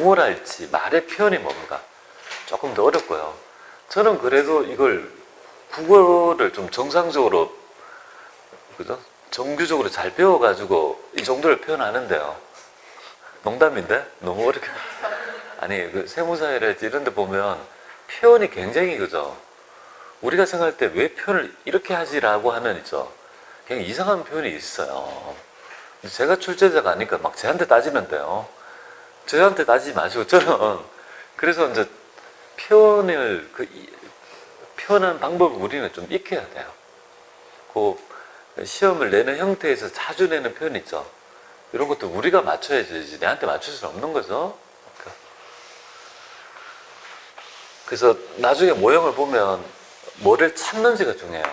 영어랄지 말의 표현이 뭡니까? 조금 더 어렵고요. 저는 그래도 이걸 국어를 좀 정상적으로, 그죠? 정규적으로 잘 배워가지고 이 정도를 표현하는데요. 농담인데? 너무 어렵게. 아니, 그 세무사회랄지 이런 데 보면 표현이 굉장히, 그죠? 우리가 생각할 때 왜 표현을 이렇게 하지라고 하면 있죠. 그냥 이상한 표현이 있어요. 제가 출제자가 아니까 막 저한테 따지는데요. 저한테 따지지 마시고 저는 그래서 이제 표현을 표현하는 방법을 우리는 좀 익혀야 돼요. 그 시험을 내는 형태에서 자주 내는 표현 있죠. 이런 것도 우리가 맞춰야지 내한테 맞출 수는 없는 거죠. 그래서 나중에 모형을 보면 뭐를 찾는지가 중요해요.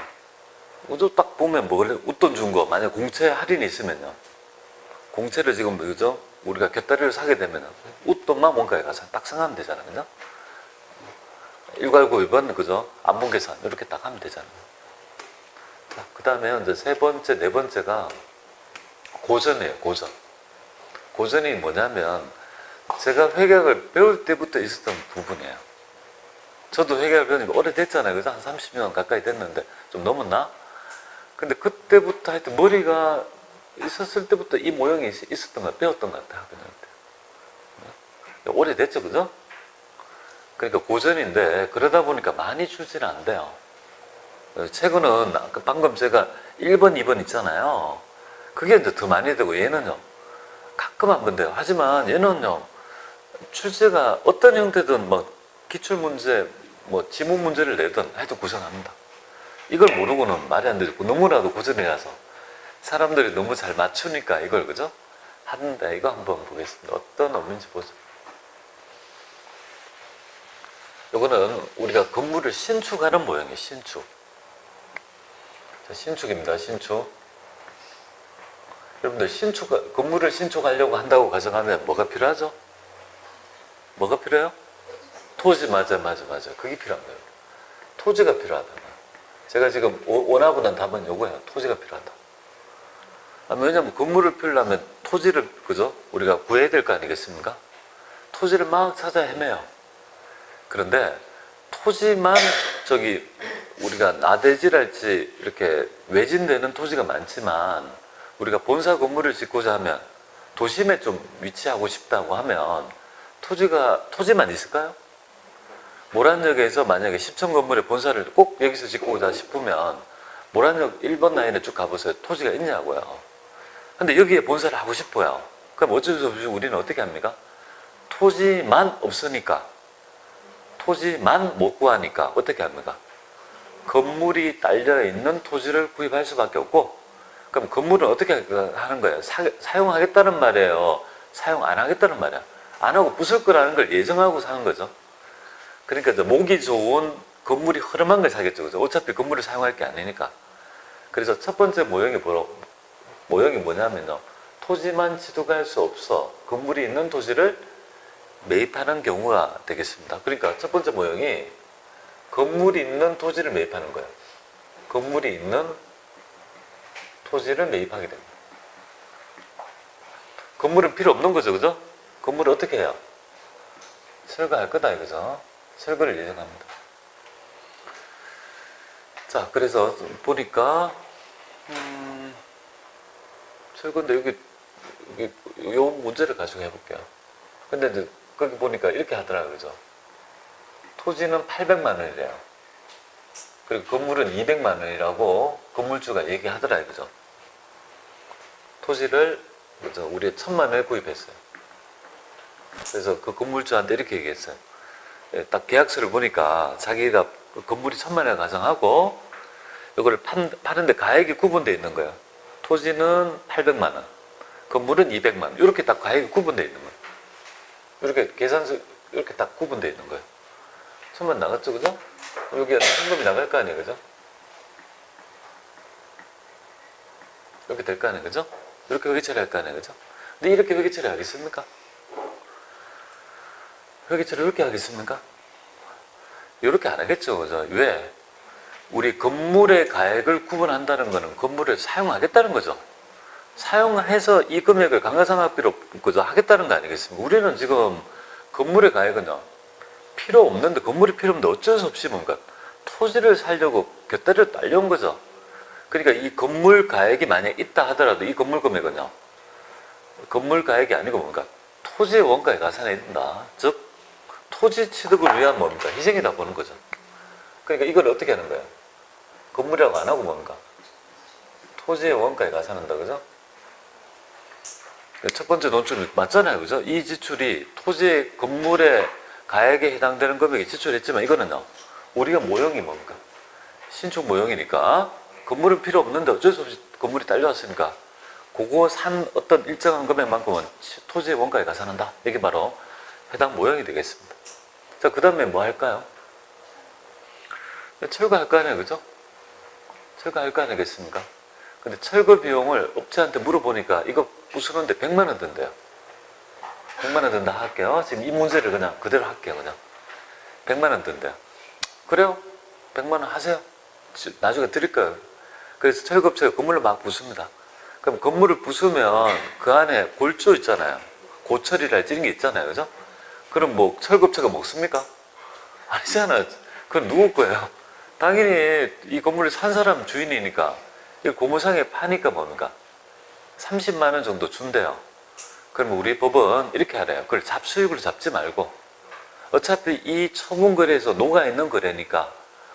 우도 딱 보면 뭐 웃돈 준 거, 만약 공채 할인이 있으면요. 공채를 지금 그죠? 우리가 곁다리를 사게 되면 웃돈만 뭔가에 가서 딱 생각하면 되잖아요. 그죠? 1괄구2번 그죠? 안분계산 이렇게 딱 하면 되잖아요. 자, 그 다음에 이제 세 번째, 네 번째가 고전이에요. 고전. 고전이 뭐냐면 제가 회계학을 배울 때부터 있었던 부분이에요. 저도 회계학을 배운 지 오래됐잖아요. 그죠? 한 30년 가까이 됐는데 좀 넘었나? 근데 그때부터 하여튼 머리가 있었을 때부터 이 모형이 있었던 것, 배웠던 것 같아요. 오래됐죠, 그죠? 그러니까 고전인데 그러다 보니까 많이 출제는 안 돼요. 최근은 방금 제가 1번, 2번 있잖아요. 그게 이제 더 많이 되고 얘는요 가끔 한 번 돼요. 하지만 얘는요 출제가 어떤 형태든 뭐 기출문제, 뭐 지문 문제를 내든 하여튼 고생합니다. 이걸 모르고는 말이 안 되고 너무나도 고전이라서 사람들이 너무 잘 맞추니까 이걸 그죠? 하는데 이거 한번 보겠습니다. 어떤 업인지 보죠. 이거는 우리가 건물을 신축하는 모형이에요. 신축. 자, 신축입니다. 신축. 여러분들 건물을 신축하려고 한다고 가정하면 뭐가 필요하죠? 뭐가 필요해요? 토지. 맞아. 그게 필요한 거예요. 토지가 필요하다. 제가 지금 원하고 난 답은 요거예요. 토지가 필요하다. 왜냐면 건물을 피우려면 토지를 그죠? 우리가 구해야 될 거 아니겠습니까? 토지를 막 찾아 헤매요. 그런데 토지만 우리가 나대지랄지 이렇게 외진되는 토지가 많지만 우리가 본사 건물을 짓고자 하면 도심에 좀 위치하고 싶다고 하면 토지만 있을까요? 모란역에서 만약에 10층 건물의 본사를 꼭 여기서 짓고자 싶으면 모란역 1번 라인에 쭉 가보세요. 토지가 있냐고요. 근데 여기에 본사를 하고 싶어요. 그럼 어쩔 수 없이 우리는 어떻게 합니까? 토지만 없으니까, 토지만 못 구하니까 어떻게 합니까? 건물이 딸려있는 토지를 구입할 수밖에 없고, 그럼 건물은 어떻게 하는 거예요? 사용하겠다는 말이에요? 사용 안 하겠다는 말이야? 안 하고 부술 거라는 걸 예정하고 사는 거죠. 그러니까 목이 좋은 건물이 허름한 걸 사겠죠. 그죠? 어차피 건물을 사용할 게 아니니까. 그래서 첫 번째 모형이 뭐냐면요. 토지만 취득할 수 없어. 건물이 있는 토지를 매입하는 경우가 되겠습니다. 그러니까 첫 번째 모형이 건물이 있는 토지를 매입하는 거예요. 건물이 있는 토지를 매입하게 됩니다. 건물은 필요 없는 거죠. 그죠? 건물을 어떻게 해요? 철거할 거다 이거죠. 철거를 예정합니다. 자, 그래서 보니까 철거인데 여기 요 문제를 가지고 해볼게요. 근데 이제 거기 보니까 이렇게 하더라고요. 그죠? 토지는 800만 원이래요. 그리고 건물은 200만 원이라고 건물주가 얘기하더라고요. 그죠? 토지를 그죠? 우리 1000만 원에 구입했어요. 그래서 그 건물주한테 이렇게 얘기했어요. 딱 계약서를 보니까 자기가 그 건물이 1000만 원을 가정하고 이거를 파는데 가액이 구분되어 있는 거예요. 토지는 800만 원, 건물은 200만 원. 이렇게 딱 가액이 구분되어 있는 거예요. 이렇게 계산서 이렇게 딱 구분되어 있는 거예요. 1000만 원 나갔죠, 그죠? 여기 현금이 나갈 거 아니에요, 그죠? 이렇게 될 거 아니에요, 그죠? 이렇게 회계 처리할 거 아니에요, 그죠? 근데 이렇게 회계 처리 하겠습니까? 회계 처리 이렇게 하겠습니까? 이렇게 안 하겠죠, 그죠? 왜? 우리 건물의 가액을 구분한다는 거는 건물을 사용하겠다는 거죠. 사용해서 이 금액을 감가상각비로 그죠? 하겠다는 거 아니겠습니까? 우리는 지금 건물의 가액은요, 필요 없는데, 건물이 필요 없는데 어쩔 수 없이 뭔가 토지를 살려고 곁다리를 딸려온 거죠. 그러니까 이 건물 가액이 만약에 있다 하더라도 이 건물 금액은요, 건물 가액이 아니고 뭔가 토지의 원가에 가산해야 된다. 즉, 토지 취득을 위한 뭡니까? 희생이다 보는 거죠. 그러니까 이걸 어떻게 하는 거예요? 건물이라고 안 하고 뭔가 토지의 원가에 가산한다, 그죠? 첫 번째 논술은 맞잖아요, 그죠? 이 지출이 토지의 건물의 가액에 해당되는 금액이 지출했지만 이거는요, 우리가 모형이 뭡니까? 신축 모형이니까 건물은 필요 없는데 어쩔 수 없이 건물이 딸려왔으니까 그거 산 어떤 일정한 금액만큼은 토지의 원가에 가산한다. 이게 바로 해당 모형이 되겠습니다. 자, 그 다음에 뭐 할까요? 철거할 거 아니에요, 그죠? 철거할 거 아니겠습니까? 근데 철거 비용을 업체한테 물어보니까 이거 부수는데 100만 원 든대요. 100만 원 든다 할게요. 지금 이 문제를 그냥 그대로 할게요, 그냥. 100만 원 든대요. 그래요? 100만 원 하세요. 나중에 드릴 거예요. 그래서 철거업체가 건물을 막 부숩니다. 그럼 건물을 부수면 그 안에 골조 있잖아요. 고철이랄지 이런 게 있잖아요, 그죠? 그럼 뭐 철거업체가 먹습니까? 아니잖아요. 그건 누구 거예요? 당연히 이 건물을 산 사람 주인이니까 이 고무상에 파니까 뭡니까? 30만 원 정도 준대요. 그러면 우리 법은 이렇게 하래요. 그걸 잡수익으로 잡지 말고 어차피 이 처분거래에서 녹아있는 거래니까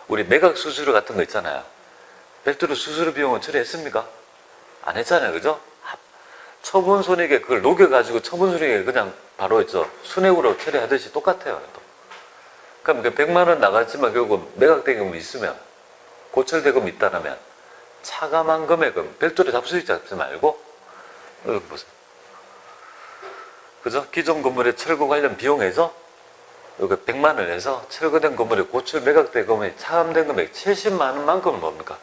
우리 매각 수수료 같은 거 있잖아요. 별도로 수수료 비용은 처리했습니까? 안 했잖아요, 그죠? 처분 손익에 그걸 녹여가지고 처분 손익에 그냥 바로 있죠. 순액으로 처리하듯이 똑같아요. 또. 그럼 100만 원 나갔지만 결국 매각 대금이 있으면 고철 대금이 있다면 차감한 금액은 별도로 잡수익 잡지 말고 여기 보세요. 그죠? 기존 건물의 철거 관련 비용에서 여기 100만 원에서 철거된 건물의 고철 매각 대금이 차감된 금액 70만 원만큼은 뭡니까?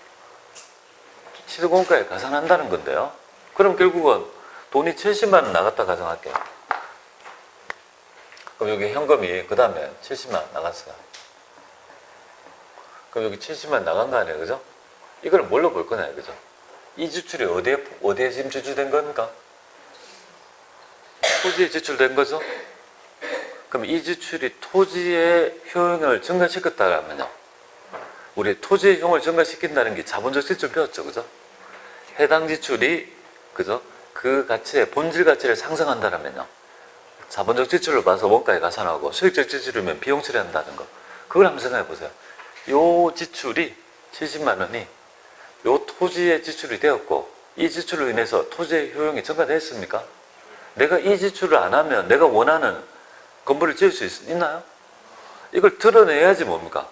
취득원가에 가산한다는 건데요. 그럼 결국은 돈이 70만 원 나갔다 가정할게요. 그럼 여기 현금이 그 다음에 70만 원 나갔어요. 그럼 여기 70만 원 나간 거 아니에요, 그죠? 이걸 뭘로 볼 거냐, 그죠? 이 지출이 어디에 지금 지출된 겁니까? 토지에 지출된 거죠? 그럼 이 지출이 토지의 효용을 증가시켰다면요. 우리 토지의 효용을 증가시킨다는 게 자본적 지출 배웠죠, 그죠? 해당 지출이, 그죠? 그 가치의 본질 가치를 상승한다면요. 자본적 지출을 봐서 원가에 가산하고 수익적 지출이면 비용 처리한다는 거. 그걸 한번 생각해 보세요. 요 지출이 70만 원이 요 토지의 지출이 되었고 이 지출로 인해서 토지의 효용이 증가됐습니까? 내가 이 지출을 안 하면 내가 원하는 건물을 지을 수 있나요? 이걸 드러내야지 뭡니까?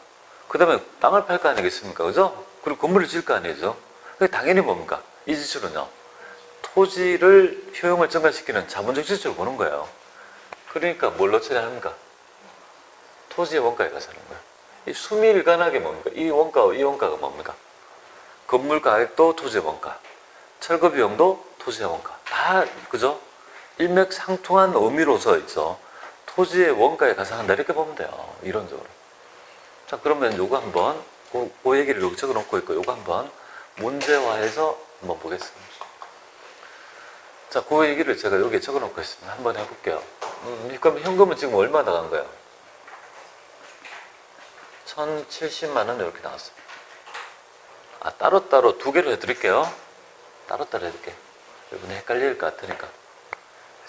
그 다음에 땅을 팔 거 아니겠습니까? 그죠? 그리고 건물을 지을 거 아니죠? 당연히 뭡니까? 이 지출은요. 토지를 효용을 증가시키는 자본적 지출을 보는 거예요. 그러니까 뭘로 처리합니까? 토지의 원가에 가서는 거예요. 이 수미일관하게 뭡니까? 이 원가가 뭡니까? 건물 가격도 토지의 원가, 철거 비용도 토지의 원가. 다, 그죠? 일맥상통한 의미로서 있어. 토지의 원가에 가산한다. 이렇게 보면 돼요. 이론적으로. 자, 그러면 요거 한번, 그 얘기를 여기 적어 놓고 있고, 요거 한번 문제화해서 한번 보겠습니다. 자, 그 얘기를 제가 여기에 적어 놓고 있습니다. 한번 해볼게요. 그럼 현금은 지금 얼마 나간 거예요? 1070만 원 이렇게 나왔습니다. 아, 따로따로 두 개로 해드릴게요. 따로따로 해드릴게요. 여러분이 헷갈릴 것 같으니까.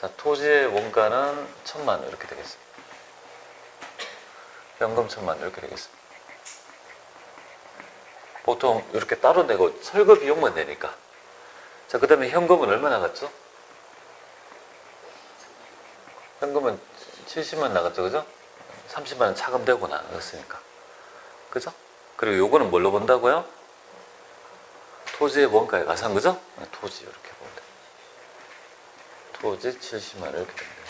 자, 토지의 원가는 1000만 원 이렇게 되겠습니다. 현금 1000만 원 이렇게 되겠습니다. 보통 이렇게 따로 내고 철거 비용만 내니까. 자, 그 다음에 현금은 얼마 나갔죠? 현금은 70만 나갔죠, 그죠? 30만 원 차감되고 나갔으니까. 그죠? 그리고 요거는 뭘로 본다고요? 토지의 원가에 가산, 그죠? 토지 이렇게 보면 돼요. 토지 70만 원 이렇게 됩니다.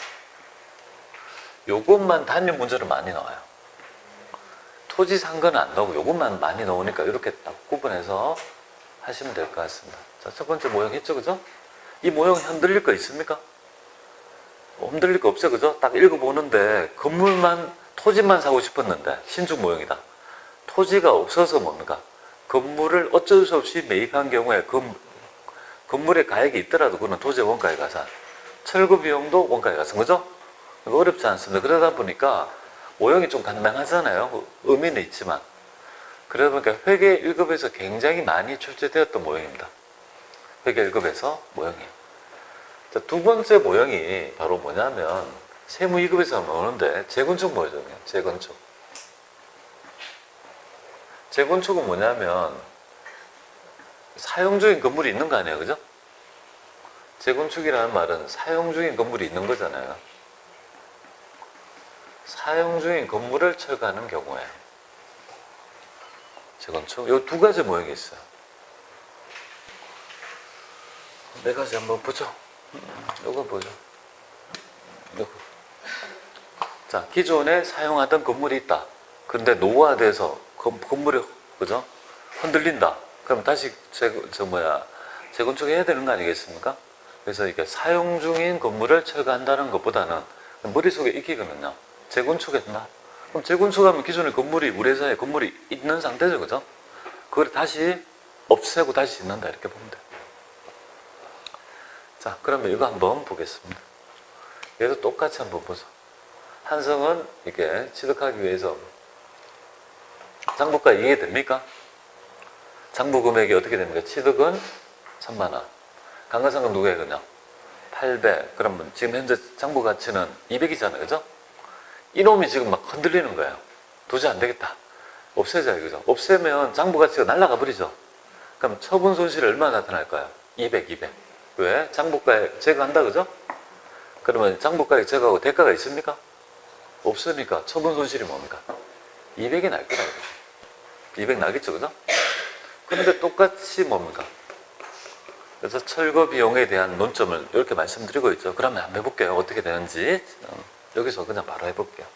요것만 단위 문제로 많이 나와요. 토지 산 거는 안 나오고 요것만 많이 나오니까 이렇게 딱 구분해서 하시면 될 것 같습니다. 자, 첫 번째 모형 했죠, 그죠? 이 모형 흔들릴 거 있습니까? 흔들릴 거 없죠, 그죠? 딱 읽어보는데 건물만, 토지만 사고 싶었는데 신축 모형이다. 토지가 없어서 뭡니까? 건물을 어쩔 수 없이 매입한 경우에 건물의 가액이 있더라도 그거는 토지의 원가에 가산. 철거 비용도 원가에 가산, 그죠? 이거 어렵지 않습니다. 그러다 보니까 모형이 좀 간단하잖아요. 의미는 있지만. 그러다 보니까 회계 1급에서 굉장히 많이 출제되었던 모형입니다. 회계 1급에서 모형이에요. 자, 두 번째 모형이 바로 뭐냐면 세무 2급에서 나오는데 재건축 모형이에요. 재건축. 재건축은 뭐냐면 사용 중인 건물이 있는 거 아니에요. 그죠? 재건축이라는 말은 사용 중인 건물이 있는 거잖아요. 사용 중인 건물을 철거하는 경우에 재건축. 이 두 가지 모형이 있어요. 네 가지 한번 보죠. 이거 보죠. 이거. 자, 기존에 사용하던 건물이 있다. 근데 노후화돼서 건물이 그죠? 흔들린다. 그럼 다시 재건축해야 되는 거 아니겠습니까? 그래서 이게 사용 중인 건물을 철거한다는 것보다는 머릿속에 익히거든요. 재건축했나? 그럼 재건축하면 기존의 건물이 우리 회사에 건물이 있는 상태죠, 그죠? 그걸 다시 없애고 다시 짓는다 이렇게 보면 돼요. 자, 그러면 이거 한번 보겠습니다. 얘도 똑같이 한번 보죠. 한성은 이렇게 취득하기 위해서 장부가 이해됩니까? 장부 금액이 어떻게 됩니까? 취득은 1000만 원. 강간상은 누구에게요? 800. 그러면 지금 현재 장부 가치는 200이잖아요. 그죠? 이놈이 지금 막 흔들리는 거예요. 도저히 안 되겠다. 없애자 이거죠. 없애면 장부 가치가 날아가 버리죠. 그럼 처분 손실이 얼마나 나타날까요? 200. 왜? 장부가에 제거한다 그죠? 그러면 장부가에 제거하고 대가가 있습니까? 없으니까 처분 손실이 뭡니까? 200이 날 거다 이거죠. 200 나겠죠, 그죠? 그런데 똑같이 뭡니까? 그래서 철거 비용에 대한 논점을 이렇게 말씀드리고 있죠. 그러면 한번 해볼게요. 어떻게 되는지. 여기서 그냥 바로 해볼게요.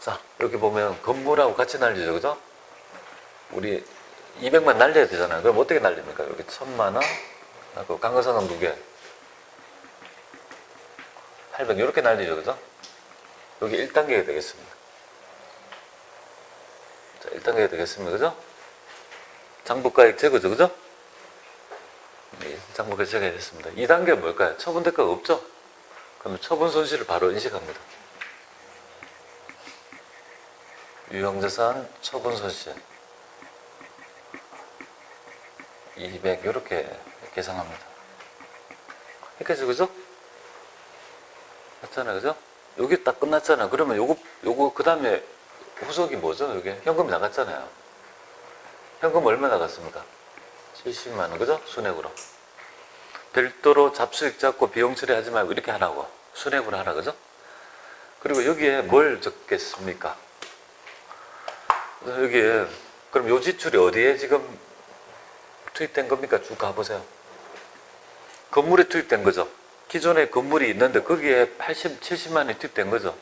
자, 여기 보면 건물하고 같이 날리죠, 그죠? 우리 200만 날려야 되잖아요. 그럼 어떻게 날립니까? 여기 1000만 원, 하고 강건상은 두 개, 800 이렇게 날리죠, 그죠? 여기 1단계가 되겠습니다. 자, 1단계가 되겠습니다, 그죠? 장부가액 제거죠, 그죠? 네, 장부가액 제거가 됐습니다. 2단계는 뭘까요? 처분 대가가 없죠? 그러면 처분 손실을 바로 인식합니다. 유형자산 처분 손실 200 이렇게 계산합니다. 이렇게 그죠? 맞잖아요, 그죠? 여기 딱 끝났잖아요. 그러면 요거 그 다음에 후속이 뭐죠? 여기 현금이 나갔잖아요. 현금 얼마 나갔습니까? 70만 원, 그죠? 순액으로. 별도로 잡수익 잡고 비용 처리하지 말고 이렇게 하라고. 순액으로 하라, 그죠? 그리고 여기에 뭘 적겠습니까? 여기에, 그럼 요 지출이 어디에 지금 투입된 겁니까? 쭉 가보세요. 건물에 투입된 거죠. 기존에 건물이 있는데 거기에 70만 원이 투입된 거죠.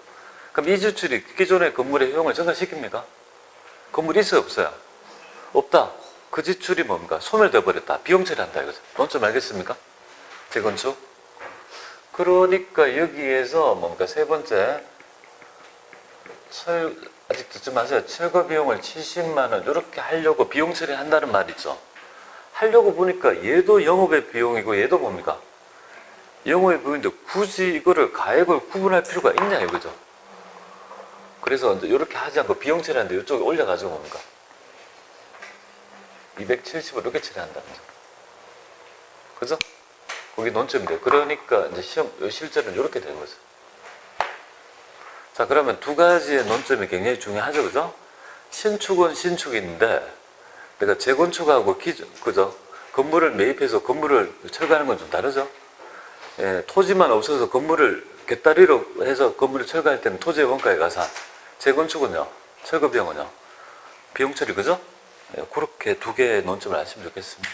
그럼 이 지출이 기존의 건물의 효용을 증가시킵니까? 건물이 있어요, 없어요? 없다. 그 지출이 뭡니까? 소멸되어 버렸다. 비용 처리한다 이거죠. 논점 알겠습니까? 재건축. 그러니까 여기에서 뭡니까? 세 번째, 아직 듣지 마세요. 철거 비용을 70만 원 이렇게 하려고 비용 처리한다는 말이죠. 하려고 보니까 얘도 영업의 비용이고 얘도 뭡니까? 영업의 비용인데 굳이 이거를 가액을 구분할 필요가 있냐 이거죠. 그래서 이렇게 하지 않고 비용 처리하는데 이쪽에 올려가지고 뭡니까? 270을 이렇게 처리한다는 거죠. 그죠? 그게 논점인데. 그러니까 이제 실제로는 이렇게 되는 거죠. 자, 그러면 두 가지의 논점이 굉장히 중요하죠, 그죠? 신축은 신축인데, 내가 재건축하고 그죠? 건물을 매입해서 건물을 철거하는 건 좀 다르죠? 예, 토지만 없어서 건물을 곁다리로 해서 건물을 철거할 때는 토지의 원가에 가산. 재건축은요, 철거 비용은요, 비용 처리, 그죠? 예, 그렇게 두 개의 논점을 아시면 좋겠습니다.